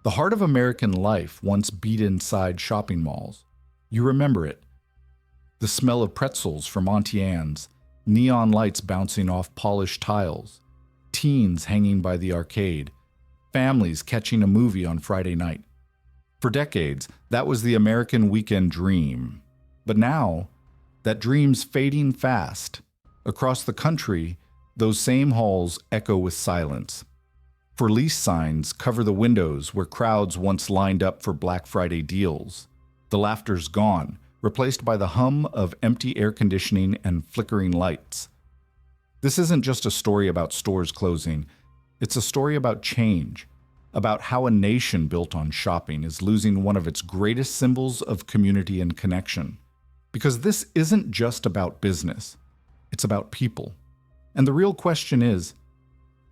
The heart of American life once beat inside shopping malls. You remember it. The smell of pretzels from Auntie Anne's, neon lights bouncing off polished tiles, teens hanging by the arcade, families catching a movie on Friday night. For decades, that was the American weekend dream. But now, that dream's fading fast. Across the country, those same halls echo with silence. For lease signs cover the windows where crowds once lined up for Black Friday deals. The laughter's gone, replaced by the hum of empty air conditioning and flickering lights. This isn't just a story about stores closing. It's a story about change, about how a nation built on shopping is losing one of its greatest symbols of community and connection. Because this isn't just about business. It's about people. And the real question is,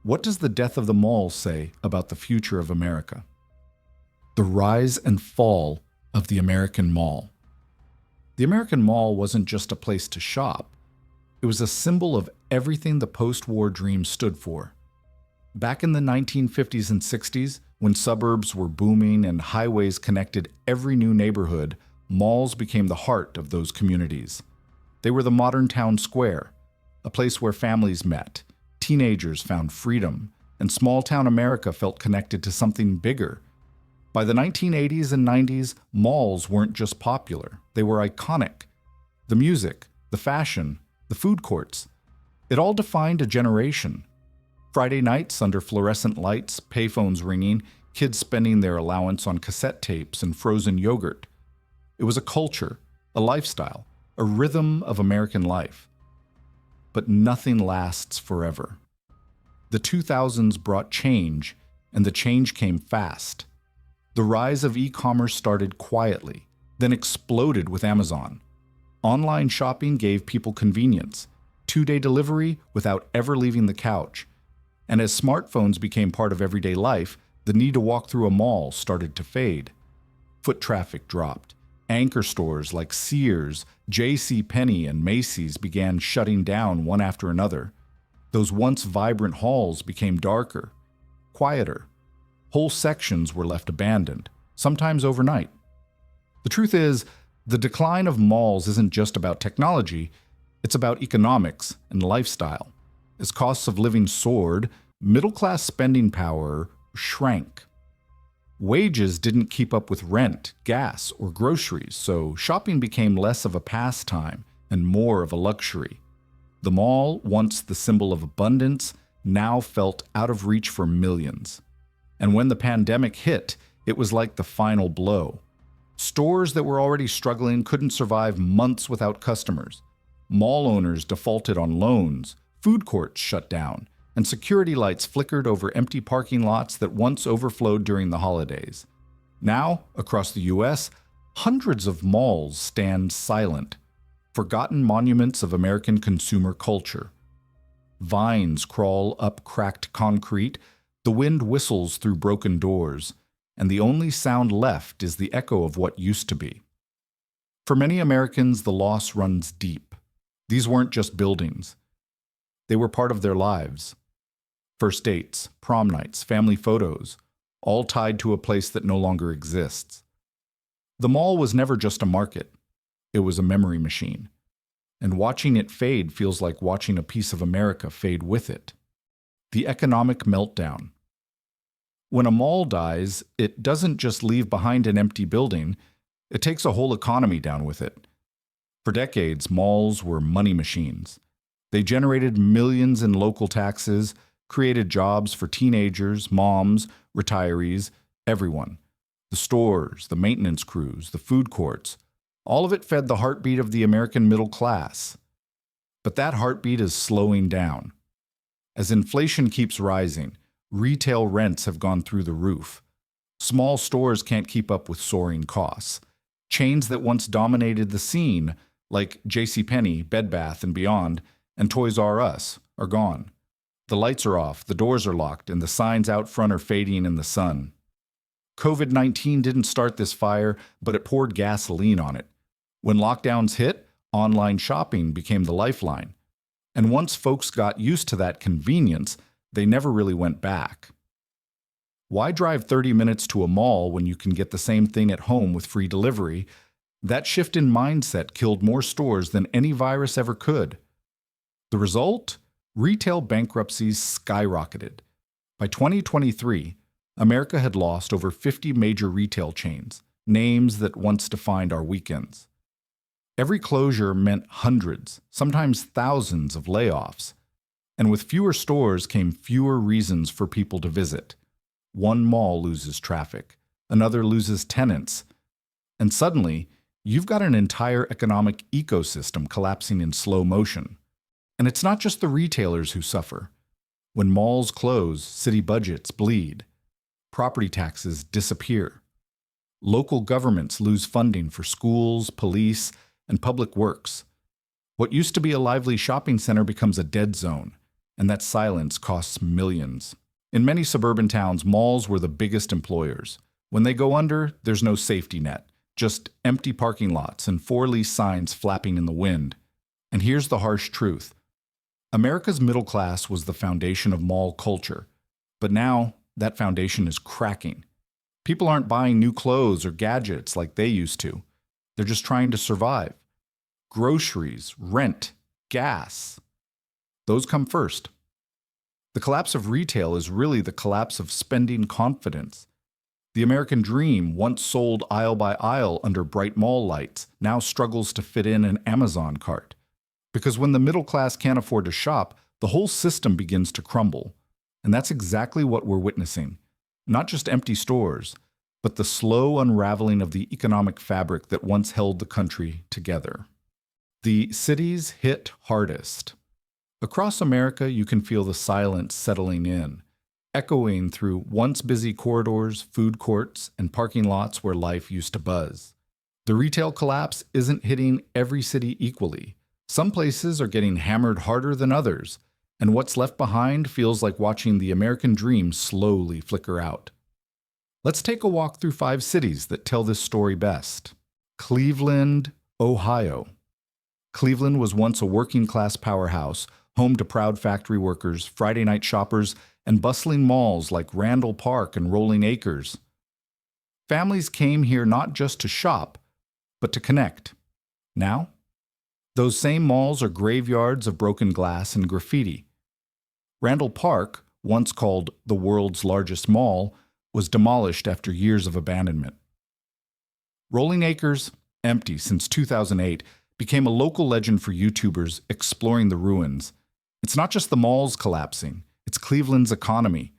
what does the death of the mall say about the future of America? The rise and fall of the American mall. The American mall wasn't just a place to shop. It was a symbol of everything the post-war dream stood for. Back in the 1950s and 60s, when suburbs were booming and highways connected every new neighborhood, malls became the heart of those communities. They were the modern town square, a place where families met, teenagers found freedom, and small-town America felt connected to something bigger. By the 1980s and 90s, malls weren't just popular, they were iconic. The music, the fashion, the food courts, it all defined a generation. Friday nights under fluorescent lights, payphones ringing, kids spending their allowance on cassette tapes and frozen yogurt. It was a culture, a lifestyle, a rhythm of American life. But nothing lasts forever. The 2000s brought change, and the change came fast. The rise of e-commerce started quietly, then exploded with Amazon. Online shopping gave people convenience, two-day delivery without ever leaving the couch. And as smartphones became part of everyday life, the need to walk through a mall started to fade. Foot traffic dropped. Anchor stores like Sears, JCPenney, and Macy's began shutting down one after another. Those once vibrant halls became darker, quieter. Whole sections were left abandoned, sometimes overnight. The truth is, the decline of malls isn't just about technology, it's about economics and lifestyle. As costs of living soared, middle-class spending power shrank. Wages didn't keep up with rent, gas, or groceries, so shopping became less of a pastime and more of a luxury. The mall, once the symbol of abundance, now felt out of reach for millions. And when the pandemic hit, it was like the final blow. Stores that were already struggling couldn't survive months without customers. Mall owners defaulted on loans, food courts shut down, and security lights flickered over empty parking lots that once overflowed during the holidays. Now, across the U.S., hundreds of malls stand silent, forgotten monuments of American consumer culture. Vines crawl up cracked concrete, the wind whistles through broken doors, and the only sound left is the echo of what used to be. For many Americans, the loss runs deep. These weren't just buildings. They were part of their lives. First dates, prom nights, family photos, all tied to a place that no longer exists. The mall was never just a market. It was a memory machine. And watching it fade feels like watching a piece of America fade with it. The economic meltdown. When a mall dies, it doesn't just leave behind an empty building, it takes a whole economy down with it. For decades, malls were money machines. They generated millions in local taxes, created jobs for teenagers, moms, retirees, everyone. The stores, the maintenance crews, the food courts, all of it fed the heartbeat of the American middle class. But that heartbeat is slowing down. As inflation keeps rising, retail rents have gone through the roof. Small stores can't keep up with soaring costs. Chains that once dominated the scene, like JCPenney, Bed Bath & Beyond, and Toys R Us, are gone. The lights are off, the doors are locked, and the signs out front are fading in the sun. COVID-19 didn't start this fire, but it poured gasoline on it. When lockdowns hit, online shopping became the lifeline. And once folks got used to that convenience, they never really went back. Why drive 30 minutes to a mall when you can get the same thing at home with free delivery? That shift in mindset killed more stores than any virus ever could. The result? Retail bankruptcies skyrocketed. By 2023, America had lost over 50 major retail chains, names that once defined our weekends. Every closure meant hundreds, sometimes thousands of layoffs. And with fewer stores came fewer reasons for people to visit. One mall loses traffic, another loses tenants, and suddenly, you've got an entire economic ecosystem collapsing in slow motion. And it's not just the retailers who suffer. When malls close, city budgets bleed. Property taxes disappear. Local governments lose funding for schools, police, and public works. What used to be a lively shopping center becomes a dead zone, and that silence costs millions. In many suburban towns, malls were the biggest employers. When they go under, there's no safety net, just empty parking lots and for-lease signs flapping in the wind. And here's the harsh truth. America's middle class was the foundation of mall culture, but now that foundation is cracking. People aren't buying new clothes or gadgets like they used to. They're just trying to survive. Groceries, rent, gas. Those come first. The collapse of retail is really the collapse of spending confidence. The American dream, once sold aisle by aisle under bright mall lights, now struggles to fit in an Amazon cart. Because when the middle class can't afford to shop, the whole system begins to crumble. And that's exactly what we're witnessing. Not just empty stores, but the slow unraveling of the economic fabric that once held the country together. The cities hit hardest. Across America, you can feel the silence settling in, echoing through once busy corridors, food courts, and parking lots where life used to buzz. The retail collapse isn't hitting every city equally. Some places are getting hammered harder than others, and what's left behind feels like watching the American dream slowly flicker out. Let's take a walk through 5 cities that tell this story best. Cleveland, Ohio. Cleveland was once a working-class powerhouse, home to proud factory workers, Friday night shoppers, and bustling malls like Randall Park and Rolling Acres. Families came here not just to shop, but to connect. Now, those same malls are graveyards of broken glass and graffiti. Randall Park, once called the world's largest mall, was demolished after years of abandonment. Rolling Acres, empty since 2008, became a local legend for YouTubers exploring the ruins. It's not just the malls collapsing, it's Cleveland's economy.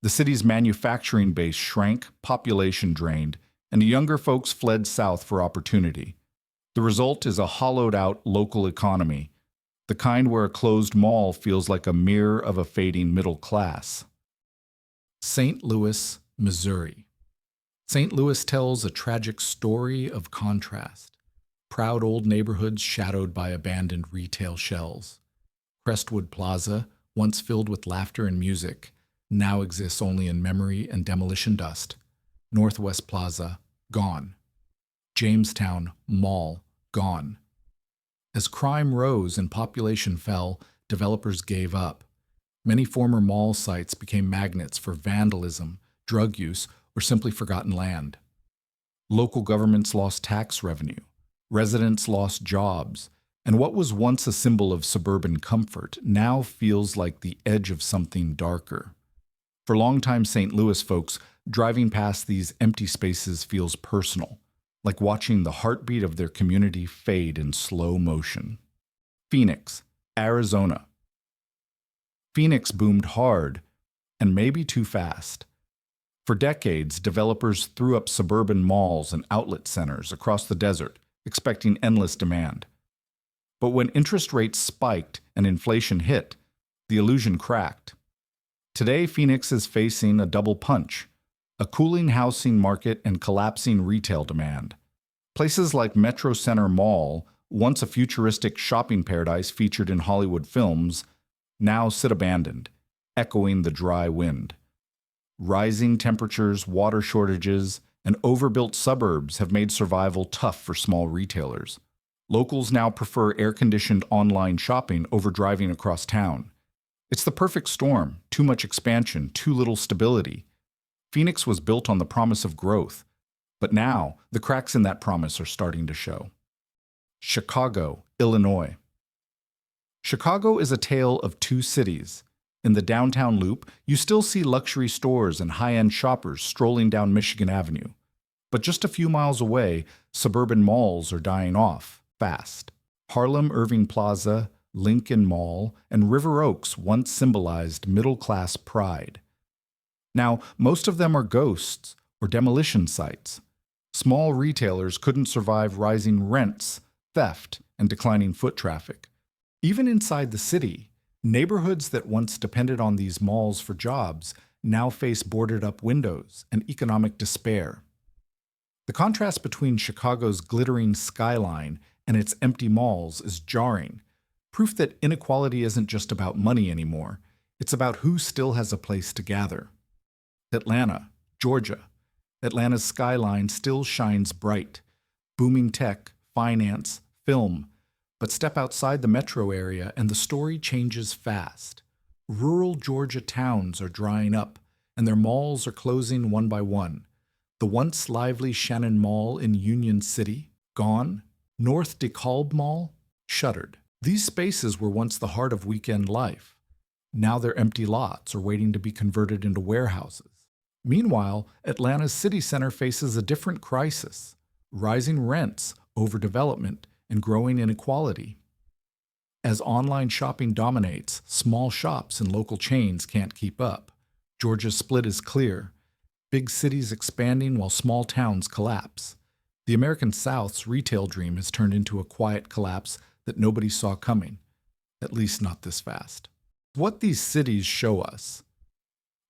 The city's manufacturing base shrank, population drained, and the younger folks fled south for opportunity. The result is a hollowed-out local economy, the kind where a closed mall feels like a mirror of a fading middle class. St. Louis, Missouri. St. Louis tells a tragic story of contrast. Proud old neighborhoods shadowed by abandoned retail shells. Crestwood Plaza, once filled with laughter and music, now exists only in memory and demolition dust. Northwest Plaza, gone. Jamestown Mall, gone. As crime rose and population fell, developers gave up. Many former mall sites became magnets for vandalism, drug use, or simply forgotten land. Local governments lost tax revenue. Residents lost jobs. And what was once a symbol of suburban comfort now feels like the edge of something darker. For longtime St. Louis folks, driving past these empty spaces feels personal, like watching the heartbeat of their community fade in slow motion. Phoenix, Arizona. Phoenix boomed hard, and maybe too fast. For decades, developers threw up suburban malls and outlet centers across the desert, expecting endless demand. But when interest rates spiked and inflation hit, the illusion cracked. Today, Phoenix is facing a double punch: a cooling housing market and collapsing retail demand. Places like Metro Center Mall, once a futuristic shopping paradise featured in Hollywood films, now sit abandoned, echoing the dry wind. Rising temperatures, water shortages, and overbuilt suburbs have made survival tough for small retailers. Locals now prefer air-conditioned online shopping over driving across town. It's the perfect storm: too much expansion, too little stability. Phoenix was built on the promise of growth, but now the cracks in that promise are starting to show. Chicago, Illinois. Chicago is a tale of two cities. In the downtown loop, you still see luxury stores and high-end shoppers strolling down Michigan Avenue. But just a few miles away, suburban malls are dying off fast. Harlem Irving Plaza, Lincoln Mall, and River Oaks once symbolized middle-class pride. Now, most of them are ghosts or demolition sites. Small retailers couldn't survive rising rents, theft, and declining foot traffic. Even inside the city, neighborhoods that once depended on these malls for jobs now face boarded-up windows and economic despair. The contrast between Chicago's glittering skyline and its empty malls is jarring, proof that inequality isn't just about money anymore, it's about who still has a place to gather. Atlanta, Georgia. Atlanta's skyline still shines bright. Booming tech, finance, film. But step outside the metro area and the story changes fast. Rural Georgia towns are drying up, and their malls are closing one by one. The once lively Shannon Mall in Union City, gone. North DeKalb Mall, shuttered. These spaces were once the heart of weekend life. Now they're empty lots or waiting to be converted into warehouses. Meanwhile, Atlanta's city center faces a different crisis: rising rents, overdevelopment, and growing inequality. As online shopping dominates, small shops and local chains can't keep up. Georgia's split is clear. Big cities expanding while small towns collapse. The American South's retail dream has turned into a quiet collapse that nobody saw coming, at least not this fast. What these cities show us.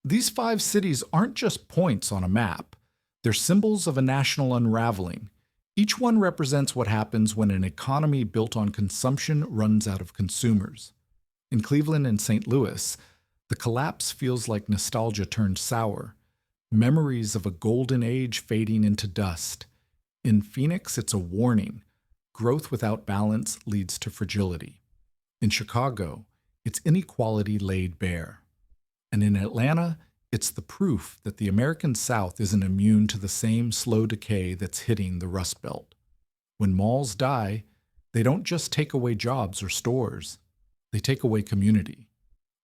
These 5 cities aren't just points on a map. They're symbols of a national unraveling. Each one represents what happens when an economy built on consumption runs out of consumers. In Cleveland and St. Louis, the collapse feels like nostalgia turned sour, memories of a golden age fading into dust. In Phoenix, it's a warning. Growth without balance leads to fragility. In Chicago, it's inequality laid bare. And in Atlanta, it's the proof that the American South isn't immune to the same slow decay that's hitting the Rust Belt. When malls die, they don't just take away jobs or stores. They take away community.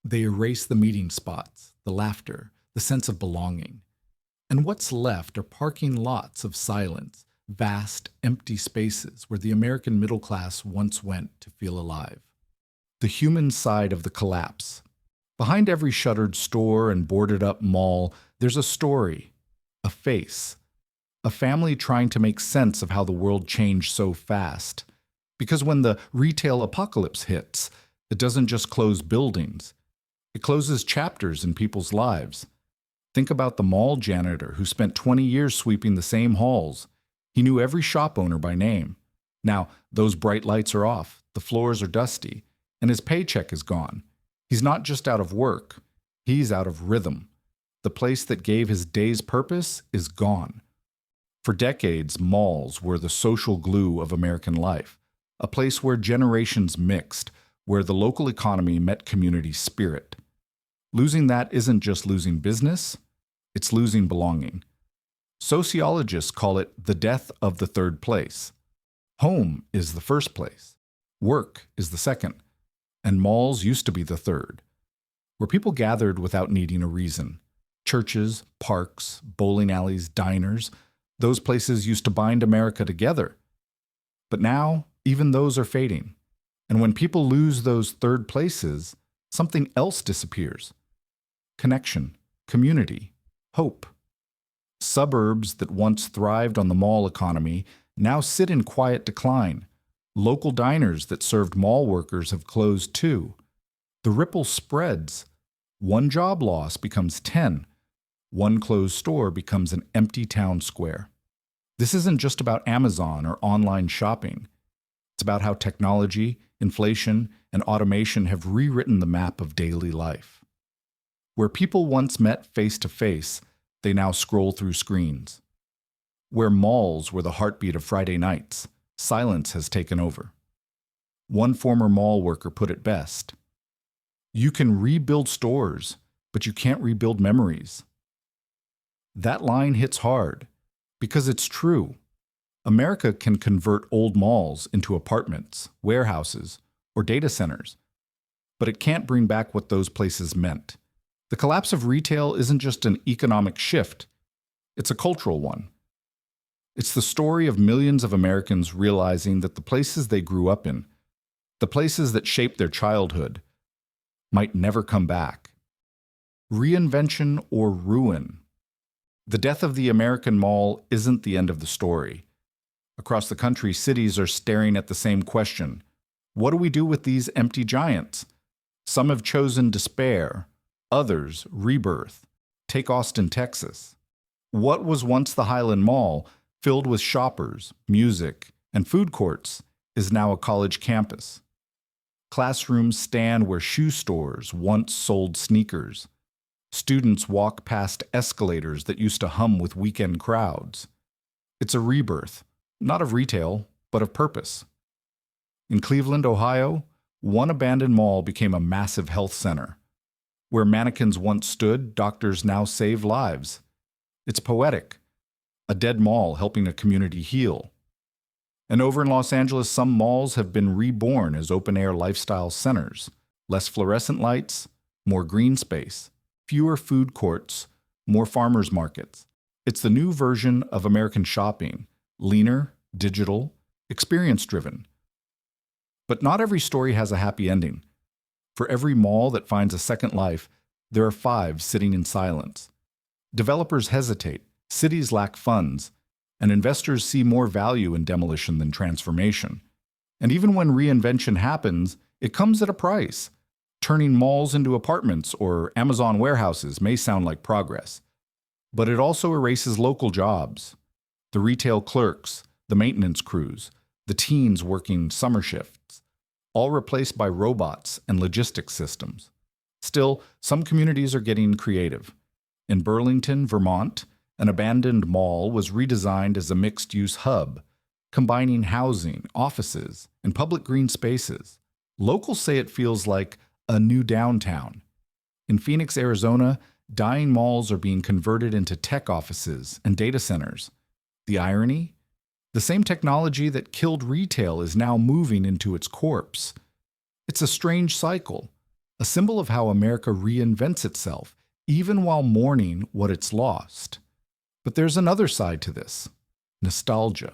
They erase the meeting spots, the laughter, the sense of belonging. And what's left are parking lots of silence, vast, empty spaces where the American middle class once went to feel alive. The human side of the collapse. Behind every shuttered store and boarded-up mall, there's a story, a face, a family trying to make sense of how the world changed so fast. Because when the retail apocalypse hits, it doesn't just close buildings. It closes chapters in people's lives. Think about the mall janitor who spent 20 years sweeping the same halls. He knew every shop owner by name. Now, those bright lights are off, the floors are dusty, and his paycheck is gone. He's not just out of work, he's out of rhythm. The place that gave his day's purpose is gone. For decades, malls were the social glue of American life, a place where generations mixed, where the local economy met community spirit. Losing that isn't just losing business, it's losing belonging. Sociologists call it the death of the third place. Home is the first place, work is the second, and malls used to be the third, where people gathered without needing a reason. Churches, parks, bowling alleys, diners, those places used to bind America together. But now, even those are fading. And when people lose those third places, something else disappears. Connection, community, hope. Suburbs that once thrived on the mall economy now sit in quiet decline. Local diners that served mall workers have closed too. The ripple spreads. One job loss becomes 10. One closed store becomes an empty town square. This isn't just about Amazon or online shopping. It's about how technology, inflation, and automation have rewritten the map of daily life. Where people once met face to face, they now scroll through screens. Where malls were the heartbeat of Friday nights, silence has taken over. One former mall worker put it best: "You can rebuild stores, but you can't rebuild memories." That line hits hard because it's true. America can convert old malls into apartments, warehouses, or data centers, but it can't bring back what those places meant. The collapse of retail isn't just an economic shift, it's a cultural one. It's the story of millions of Americans realizing that the places they grew up in, the places that shaped their childhood, might never come back. Reinvention or ruin. The death of the American mall isn't the end of the story. Across the country, cities are staring at the same question. What do we do with these empty giants? Some have chosen despair, others rebirth. Take Austin, Texas. What was once the Highland Mall, filled with shoppers, music, and food courts, is now a college campus. Classrooms stand where shoe stores once sold sneakers. Students walk past escalators that used to hum with weekend crowds. It's a rebirth, not of retail, but of purpose. In Cleveland, Ohio, one abandoned mall became a massive health center. Where mannequins once stood, doctors now save lives. It's poetic. A dead mall helping a community heal. And over in Los Angeles, some malls have been reborn as open-air lifestyle centers. Less fluorescent lights, more green space, fewer food courts, more farmers markets. It's the new version of American shopping, leaner, digital, experience-driven. But not every story has a happy ending. For every mall that finds a second life, there are 5 sitting in silence. Developers hesitate, cities lack funds, and investors see more value in demolition than transformation. And even when reinvention happens, it comes at a price. Turning malls into apartments or Amazon warehouses may sound like progress, but it also erases local jobs. The retail clerks, the maintenance crews, the teens working summer shifts, all replaced by robots and logistics systems. Still, some communities are getting creative. In Burlington, Vermont, an abandoned mall was redesigned as a mixed-use hub, combining housing, offices, and public green spaces. Locals say it feels like a new downtown. In Phoenix, Arizona, dying malls are being converted into tech offices and data centers. The irony? The same technology that killed retail is now moving into its corpse. It's a strange cycle, a symbol of how America reinvents itself, even while mourning what it's lost. But there's another side to this: nostalgia.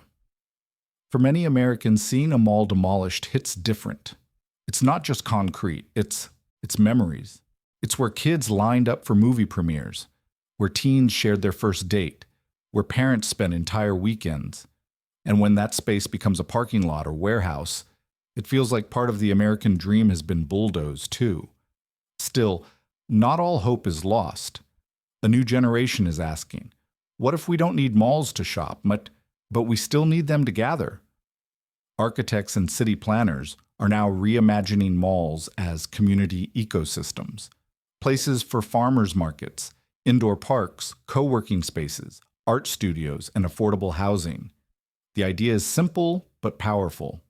For many Americans, seeing a mall demolished hits different. It's not just concrete, it's memories. It's where kids lined up for movie premieres, where teens shared their first date, where parents spent entire weekends. And when that space becomes a parking lot or warehouse, it feels like part of the American dream has been bulldozed too. Still, not all hope is lost. A new generation is asking, what if we don't need malls to shop, but we still need them to gather? Architects and city planners are now reimagining malls as community ecosystems, places for farmers markets, indoor parks, co-working spaces, art studios, and affordable housing. The idea is simple but powerful.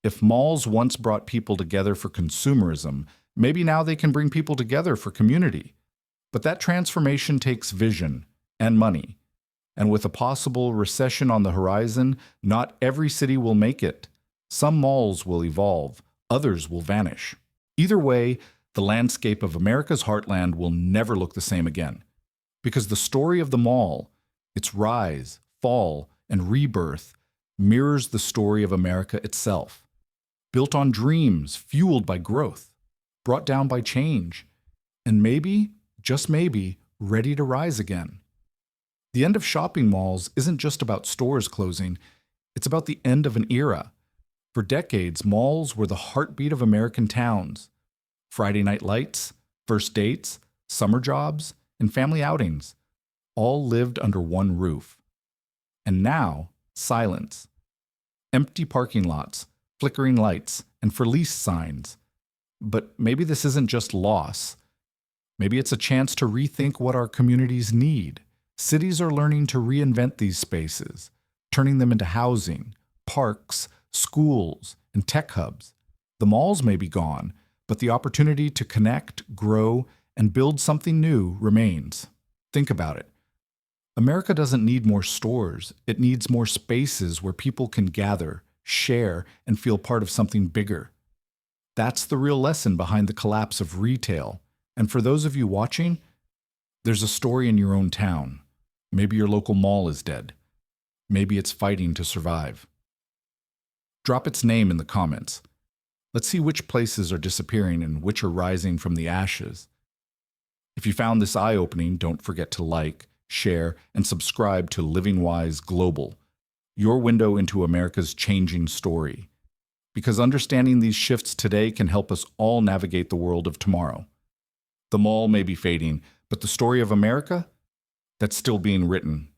If malls once brought people together for consumerism, maybe now they can bring people together for community. But that transformation takes vision and money. And with a possible recession on the horizon, not every city will make it. Some malls will evolve, others will vanish. Either way, the landscape of America's heartland will never look the same again. Because the story of the mall, its rise, fall, and rebirth, mirrors the story of America itself. Built on dreams, fueled by growth, brought down by change, and maybe, just maybe, ready to rise again. The end of shopping malls isn't just about stores closing, it's about the end of an era. For decades, malls were the heartbeat of American towns. Friday night lights, first dates, summer jobs, and family outings all lived under one roof. And now, silence. Empty parking lots, flickering lights, and for lease signs. But maybe this isn't just loss. Maybe it's a chance to rethink what our communities need. Cities are learning to reinvent these spaces, turning them into housing, parks, schools, and tech hubs. The malls may be gone, but the opportunity to connect, grow, and build something new remains. Think about it. America doesn't need more stores. It needs more spaces where people can gather, share, and feel part of something bigger. That's the real lesson behind the collapse of retail. And for those of you watching, there's a story in your own town. Maybe your local mall is dead. Maybe it's fighting to survive. Drop its name in the comments. Let's see which places are disappearing and which are rising from the ashes. If you found this eye-opening, don't forget to like, share, and subscribe to Living Wise Global, your window into America's changing story. Because understanding these shifts today can help us all navigate the world of tomorrow. The mall may be fading, but the story of America? That's still being written.